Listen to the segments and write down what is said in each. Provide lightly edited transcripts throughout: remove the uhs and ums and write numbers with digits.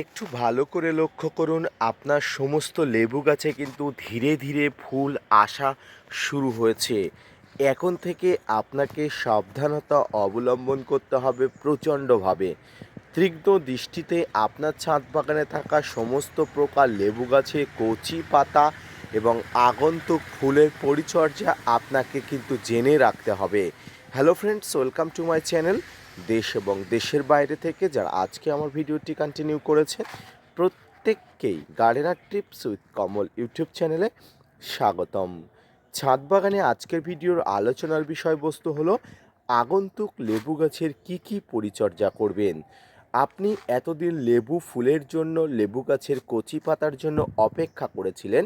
একটু ভালো করে লক্ষ্য করুন, আপনার সমস্ত লেবু গাছে কিন্তু ধীরে ধীরে ফুল আসা শুরু হয়েছে। এখন থেকে আপনাকে সাবধানতা অবলম্বন করতে হবে প্রচণ্ডভাবে। তীক্ষ্ণ দৃষ্টিতে আপনার ছাদ বাগানে থাকা সমস্ত প্রকার লেবু গাছে কচি পাতা এবং আগন্তুক ফুলের পরিচর্যা আপনাকে কিন্তু জেনে রাখতে হবে। Hello friends, welcome to my channel. দেশ এবং দেশের বাইরে থেকে যারা আজকে আমার ভিডিওটি কন্টিনিউ করেছে, প্রত্যেককেই gardener tips with Kamal YouTube চ্যানেলে স্বাগতম। ছাদ বাগানে আজকের ভিডিওর আলোচনার বিষয়বস্তু হলো আগন্তুক লেবু গাছের কি পরিচর্যা করবেন। আপনি এতদিন লেবু ফুলের জন্য, লেবু গাছের কচি পাতার জন্য অপেক্ষা করেছিলেন,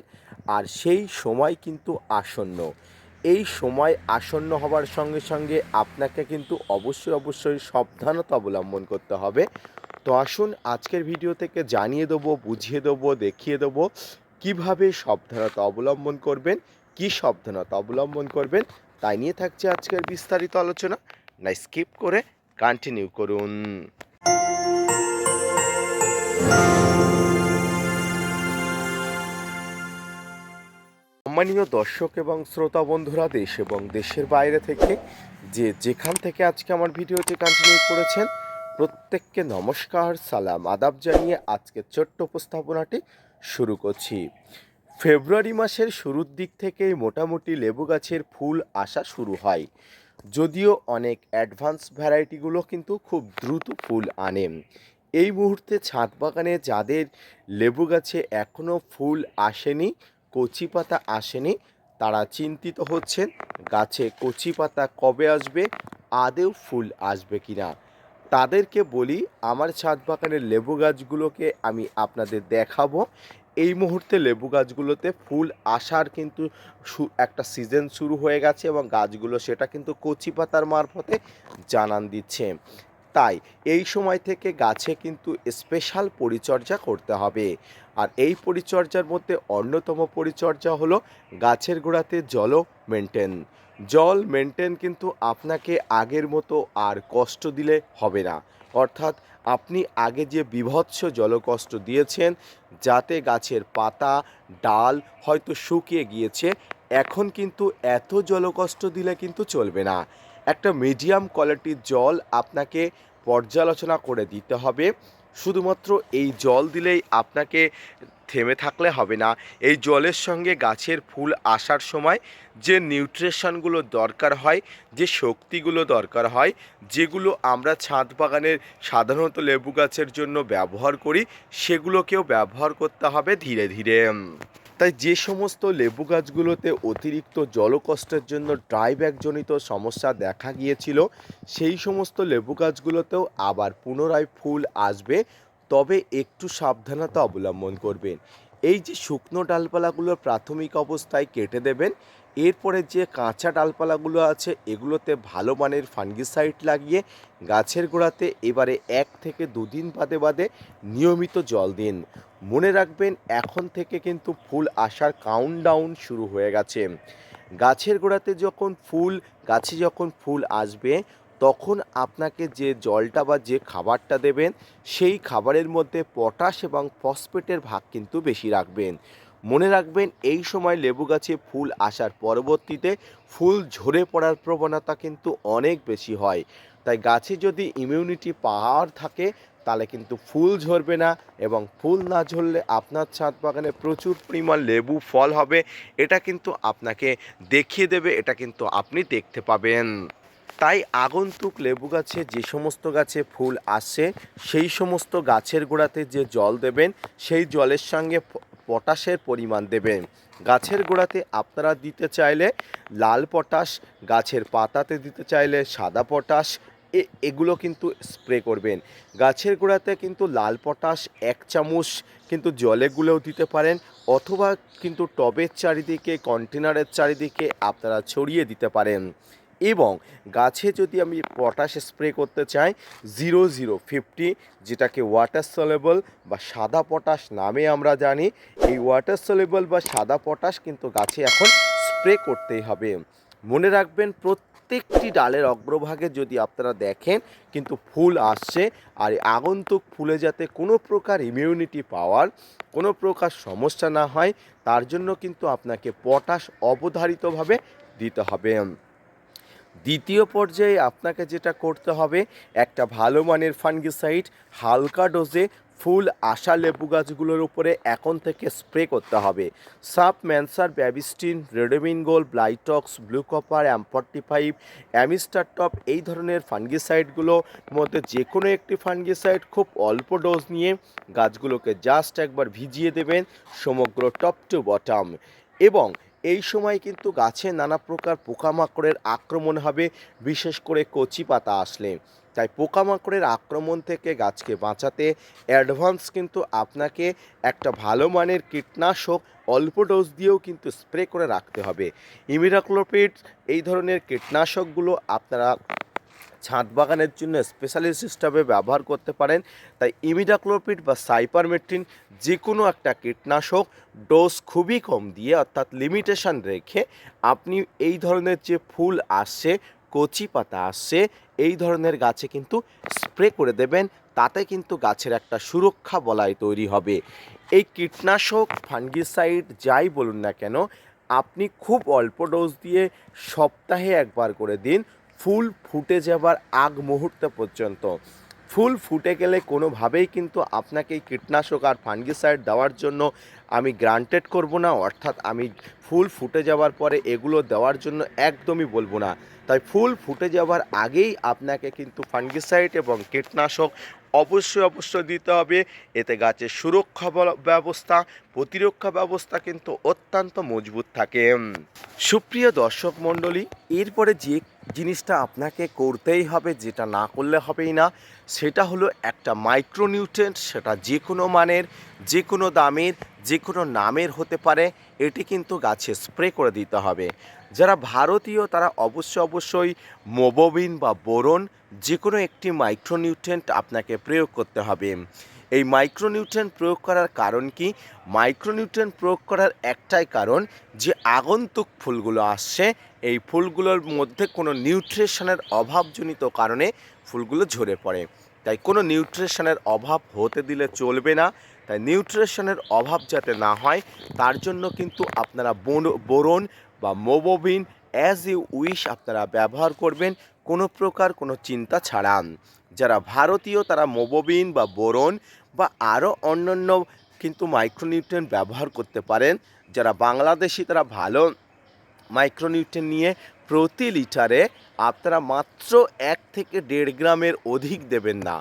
আর সেই সময় কিন্তু আসন্ন। এই সময় আসন্ন হবার সঙ্গে সঙ্গে আপনাকে কিন্তু অবশ্যই সাবধানতা অবলম্বন করতে হবে। তো আসুন আজকের ভিডিও থেকে জানিয়ে দেবো, বুঝিয়ে দেবো, দেখিয়ে দেবো কীভাবে সাবধানতা অবলম্বন করবেন, কী সাবধানতা অবলম্বন করবেন, তাই নিয়ে থাকছে আজকের বিস্তারিত আলোচনা। না স্কিপ করে কন্টিনিউ করুন। সম্মানীয় দর্শক এবং শ্রোতা বন্ধুরা, দেশ এবং দেশের বাইরে থেকে যেখান থেকে আজকে আমার ভিডিওটি কন্টিনিউ করেছেন, প্রত্যেককে নমস্কার, সালাম, আদাব জানিয়ে আজকের ছোট্ট উপস্থাপনাটি শুরু করছি। ফেব্রুয়ারি মাসের শুরুর দিক থেকেই মোটামুটি লেবু গাছের ফুল আসা শুরু হয়, যদিও অনেক অ্যাডভান্স ভ্যারাইটিগুলো কিন্তু খুব দ্রুত ফুল আনে। এই মুহূর্তে ছাদ বাগানে যাদের লেবু গাছে এখনও ফুল আসেনি, কচি পাতা আসেনি, তারা চিন্তিত হচ্ছেন গাছে কচি পাতা কবে আসবে, আদেও ফুল আসবে কিনা। তাদেরকে বলি, আমার ছাদ বাগানের লেবু গাছগুলোকে আমি আপনাদের দেখাবো। এই মুহূর্তে লেবু গাছগুলোতে ফুল আসার কিন্তু একটা সিজন শুরু হয়ে গেছে এবং গাছগুলো সেটা কিন্তু কচি পাতার মারফতে জানান দিচ্ছে। তাই এই সময় থেকে গাছে কিন্তু স্পেশাল পরিচর্যা করতে হবে। আর এই পরিচর্যার মধ্যে অন্যতম পরিচর্যা হলো গাছের গোড়াতে জল মেনটেন কিন্তু আপনাকে আগের মতো আর কষ্ট দিলে হবে না। অর্থাৎ আপনি আগে যে বীভৎস জলকষ্ট দিয়েছেন, যাতে গাছের পাতা, ডাল হয়তো শুকিয়ে গিয়েছে, এখন কিন্তু এত জলকষ্ট দিলে কিন্তু চলবে না। একটা মিডিয়াম কোয়ালিটির জল আপনাকে পর্যালোচনা করে দিতে হবে। শুধুমাত্র এই জল দিলেই আপনাকে থেমে থাকলে হবে না। এই জলের সঙ্গে গাছের ফুল আসার সময় যে নিউট্রিশনগুলো দরকার হয়, যে শক্তিগুলো দরকার হয়, যেগুলো আমরা ছাদ বাগানের সাধারণত লেবু গাছের জন্য ব্যবহার করি, সেগুলোকেও ব্যবহার করতে হবে ধীরে ধীরে। তাই যে সমস্ত লেবু গাছগুলোতে অতিরিক্ত জলকষ্টের জন্য ড্রাইব্যাকজনিত সমস্যা দেখা গিয়েছিল, সেই সমস্ত লেবু গাছগুলোতেও আবার পুনরায় ফুল আসবে, তবে একটু সাবধানতা অবলম্বন করবেন। এই যে শুকনো ডালপালাগুলো প্রাথমিক অবস্থায় কেটে দেবেন, এরপরে যে কাঁচা ডালপালাগুলো আছে এগুলোতে ভালো মানের ফাঙ্গিসাইড লাগিয়ে গাছের গোড়াতে এবারে 1 থেকে 2 দিন বাদে বাদে নিয়মিত জল দিন। মনে রাখবেন, এখন থেকে কিন্তু ফুল আসার কাউন্টডাউন শুরু হয়ে গেছে। গাছের গোড়াতে গাছে যখন ফুল আসবে, তখন আপনাকে যে জলটা বা যে খাবারটা দেবেন, সেই খাবারের মধ্যে পটাশ এবং ফসফেটের ভাগ কিন্তু বেশি রাখবেন। মনে রাখবেন, এই সময় লেবু গাছে ফুল আসার পরবর্তীতে ফুল ঝরে পড়ার প্রবণতা কিন্তু অনেক বেশি হয়। তাই গাছে যদি ইমিউনিটি পাওয়ার থাকে, তাহলে কিন্তু ফুল ঝরবে না, এবং ফুল না ঝরলে আপনার ছাদ বাগানে প্রচুর পরিমাণ লেবু ফল হবে। এটা কিন্তু আপনাকে দেখিয়ে দেবে, এটা কিন্তু আপনি দেখতে পাবেন। তাই আগন্তুক লেবু গাছে যে সমস্ত গাছে ফুল আসছে, সেই সমস্ত গাছের গোড়াতে যে জল দেবেন, সেই জলের সঙ্গে পটাশের পরিমাণ দেবেন। গাছের গোড়াতে আপনারা দিতে চাইলে লাল পটাশ, গাছের পাতাতে দিতে চাইলে সাদা পটাশ, এগুলো কিন্তু স্প্রে করবেন। গাছের গোড়াতে কিন্তু লাল পটাশ 1 চামচ কিন্তু জলে গুলেও দিতে পারেন, অথবা কিন্তু টবের চারিদিকে, কন্টেনারের চারিদিকে আপনারা ছড়িয়ে দিতে পারেন। এবং গাছে যদি আমি পটাশ স্প্রে করতে চাই, 0050, যেটাকে ওয়াটার সলেবল বা সাদা পটাশ নামে আমরা জানি, এই ওয়াটার সলেবল বা সাদা পটাশ কিন্তু গাছে এখন স্প্রে করতেই হবে। মনে রাখবেন, প্রত্যেকটি ডালের অগ্রভাগে যদি আপনারা দেখেন কিন্তু ফুল আসছে। আর আগন্তুক ফুলে যাতে কোনো প্রকার ইমিউনিটি পাওয়ার কোনো প্রকার সমস্যা না হয় তার জন্য কিন্তু আপনাকে পটাশ অবধারিতভাবে দিতে হবে। দ্বিতীয় পর্যায়ে আপনাকে যেটা করতে হবে, একটা ভালো মানের ফাঙ্গিসাইড হালকা ডোজে ফুল আসা লেবু গাছগুলোর উপরে এখন থেকে স্প্রে করতে হবে। সাব ম্যানসার, Bavistin, Ridomil Gold, Blitox, Blue Copper, M45, Amistar Top এই ধরনের ফাঙ্গিসাইডগুলোর মধ্যে যে কোনো একটি ফাঙ্গিসাইড খুব অল্প ডোজ নিয়ে গাছগুলোকে জাস্ট একবার ভিজিয়ে দেবেন সমগ্র টপ টু বটম। এবং এই সময় কিন্তু গাছে নানা প্রকার পোকামাকড়ের আক্রমণ হবে, বিশেষ করে কচি পাতা আসলে। তাই পোকামাকড়ের আক্রমণ থেকে গাছকে বাঁচাতে অ্যাডভান্স কিন্তু আপনাকে একটা ভালো মানের কীটনাশক অল্প ডোজ দিয়েও কিন্তু স্প্রে করে রাখতে হবে। ইমিডাক্লোপিড এই ধরনের কীটনাশকগুলো আপনারা ছাদ বাগানের জন্য স্পেশালিস্ট হিসাবে ব্যবহার করতে পারেন। তাই ইমিডাক্লোপিড বা সাইপারমেট্রিন যে কোনো একটা কীটনাশক ডোজ খুবই কম দিয়ে অর্থাৎ লিমিটেশন রেখে আপনি এই ধরনের যে ফুল আসছে, কচি পাতা আসছে, এই ধরনের গাছে কিন্তু স্প্রে করে দেবেন। তাতে কিন্তু গাছের একটা সুরক্ষা বলয় তৈরি হবে। এই কীটনাশক ফাঙ্গিসাইড যাই বলুন না কেন আপনি খুব অল্প ডোজ দিয়ে সপ্তাহে একবার করে দিন, ফুল ফুটে যাবার আগ মুহূর্ত পর্যন্ত। ফুল ফুটে গেলে কোনোভাবেই কিন্তু আপনাকে এই কীটনাশক আর ফাঙ্গিসাইড দেওয়ার জন্য আমি গ্রান্টেড করব না, অর্থাৎ আমি ফুল ফুটে যাওয়ার পরে এগুলো দেওয়ার জন্য একদমই বলবো না। তাই ফুল ফুটে যাওয়ার আগেই আপনাকে কিন্তু ফাঙ্গিসাইড এবং কীটনাশক অবশ্যই দিতে হবে। এতে গাছের সুরক্ষা ব্যবস্থা, প্রতিরক্ষা ব্যবস্থা কিন্তু অত্যন্ত মজবুত থাকে। সুপ্রিয় দর্শক মণ্ডলী, এরপরে যে জিনিসটা আপনাকে করতেই হবে, যেটা না করলে হবেই না, সেটা হলো একটা মাইক্রোনিউট্রিয়েন্ট। সেটা যে কোনো মানের, যে কোনো দামের, যে কোনো নামের হতে পারে। এটি কিন্তু গাছে স্প্রে করে দিতে হবে। যারা ভারতীয় তারা অবশ্যই মোবোবিন বা বোরন যে কোনো একটি মাইক্রোনিউট্রিয়েন্ট আপনাকে প্রয়োগ করতে হবে। এই মাইক্রোনিউট্রিয়েন্ট প্রয়োগ করার কারণ কি? মাইক্রোনিউট্রিয়েন্ট প্রয়োগ করার একটাই কারণ যে আগন্তুক ফুলগুলো আসছে, এই ফুলগুলোর মধ্যে কোনো নিউট্রিশনের অভাবজনিত কারণে ফুলগুলো ঝরে পড়ে। তাই কোনো নিউট্রিশনের অভাব হতে দিলে চলবে না। তাই নিউট্রিশনের অভাব যাতে না হয় তার জন্য কিন্তু আপনারা বোরন বা মোবোবিন অ্যাজ ইউ উইশ আপনারা ব্যবহার করবেন, কোনো প্রকার কোনো চিন্তা ছাড়া। যারা ভারতীয় তারা মোবোবিন বা বোরন বা আরও অন্যান্য কিন্তু মাইক্রোনিউট্রিয়েন্ট ব্যবহার করতে পারেন। যারা বাংলাদেশি তারা ভালো মাইক্রোনিউট্রিয়েন্ট নিয়ে প্রতি লিটারে আপনারা মাত্র 1 থেকে 1.5 গ্রামের অধিক দেবেন না।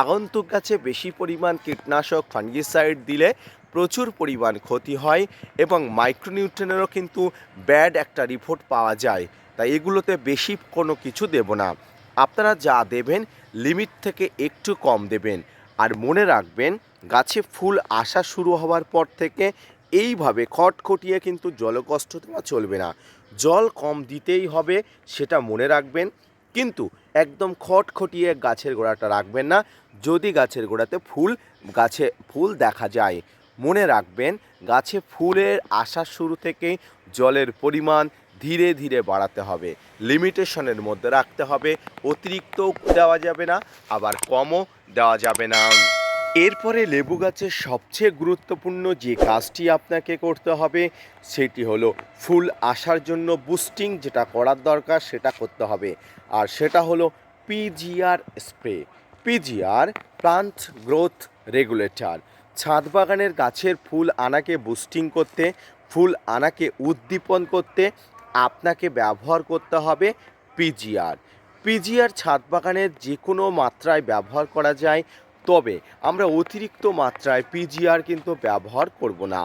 আগন্তুক গাছে বেশি পরিমাণ কীটনাশক ফাঙ্গিসাইড দিলে প্রচুর পরিমাণ ক্ষতি হয় এবং মাইক্রোনিউট্রিয়েন্টেরও কিন্তু ব্যাড একটা রিপোর্ট পাওয়া যায়। তাই এগুলোতে বেশি কোনো কিছু দেব না। আপনারা যা দেবেন লিমিট থেকে একটু কম দেবেন। আর মনে রাখবেন গাছে ফুল আসা শুরু হওয়ার পর থেকে এইভাবে খটখটিয়ে কিন্তু জলকষ্ট দেওয়া চলবে না। জল কম দিতেই হবে সেটা মনে রাখবেন, কিন্তু একদম খটখটিয়ে গাছের গোড়াটা রাখবেন না যদি গাছের গোড়াতে গাছে ফুল দেখা যায়। মনে রাখবেন গাছে ফুলের আসার শুরু থেকেই জলের পরিমাণ ধীরে ধীরে বাড়াতে হবে, লিমিটেশনের মধ্যে রাখতে হবে। অতিরিক্তও দেওয়া যাবে না, আবার কমও দেওয়া যাবে না। এরপরে লেবু গাছের সবচেয়ে গুরুত্বপূর্ণ যে কাজটি আপনাকে করতে হবে সেটি হলো ফুল আসার জন্য বুস্টিং যেটা করার দরকার সেটা করতে হবে। আর সেটা হলো PGR spray. PGR plant growth regulator. ছাদ বাগানের গাছের ফুল আনাকে বুস্টিং করতে, ফুল আনাকে উদ্দীপন করতে আপনাকে ব্যবহার করতে হবে পিজিআর। পিজিআর ছাদ বাগানের যে কোনো মাত্রায় ব্যবহার করা যায়, তবে আমরা অতিরিক্ত মাত্রায় পিজিআর কিন্তু ব্যবহার করব না।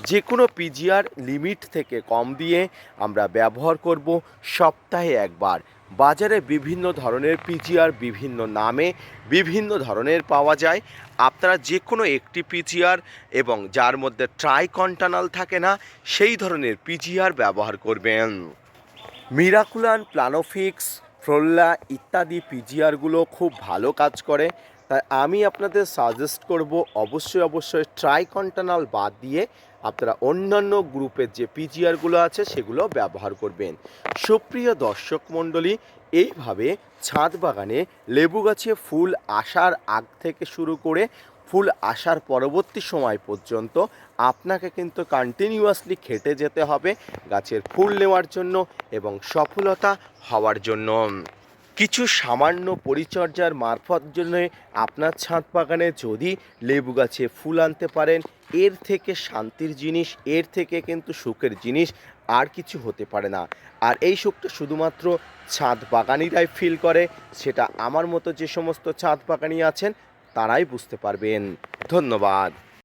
যে কোনো পিজিআর লিমিট থেকে কম দিয়ে আমরা ব্যবহার করব সপ্তাহে একবার। বাজারে বিভিন্ন ধরনের পিজিআর বিভিন্ন নামে বিভিন্ন ধরনের পাওয়া যায়। আপনারা যে কোনো একটি পিজিআর এবং যার মধ্যে ট্রাইকন্টানাল থাকে না সেই ধরনের পিজিআর ব্যবহার করবেন। মিরাকুলান, প্লানোফিক্স, ফ্লোরা ইত্যাদি পিজিআরগুলো খুব ভালো কাজ করে। তাই আমি আপনাদের সাজেস্ট করব অবশ্যই ট্রাইকন্টানাল বাদ দিয়ে আপনারা অন্যান্য গ্রুপের যে পিজিআরগুলো আছে সেগুলো ব্যবহার করবেন। সুপ্রিয় দর্শক মণ্ডলী, এইভাবে ছাদ বাগানে লেবু গাছে ফুল আসার আগ থেকে শুরু করে ফুল আসার পরবর্তী সময় পর্যন্ত আপনাকে কিন্তু কন্টিনিউয়াসলি খেটে যেতে হবে গাছের ফুল নেওয়ার জন্য এবং সফলতা হওয়ার জন্য। কিছু সামান্য পরিচর্যার মারফত জন্য আপনার ছাদ বাগানে যদি লেবু গাছে ফুল আনতে পারেন, এর থেকে শান্তির জিনিস, এর থেকে কিন্তু সুখের জিনিস আর কিছু হতে পারে না। আর এই সুখটা শুধুমাত্র ছাদ বাগানিরাই ফিল করে, সেটা আমার মতো যে সমস্ত ছাদ বাগানি আছেন তারাই বুঝতে পারবেন। ধন্যবাদ।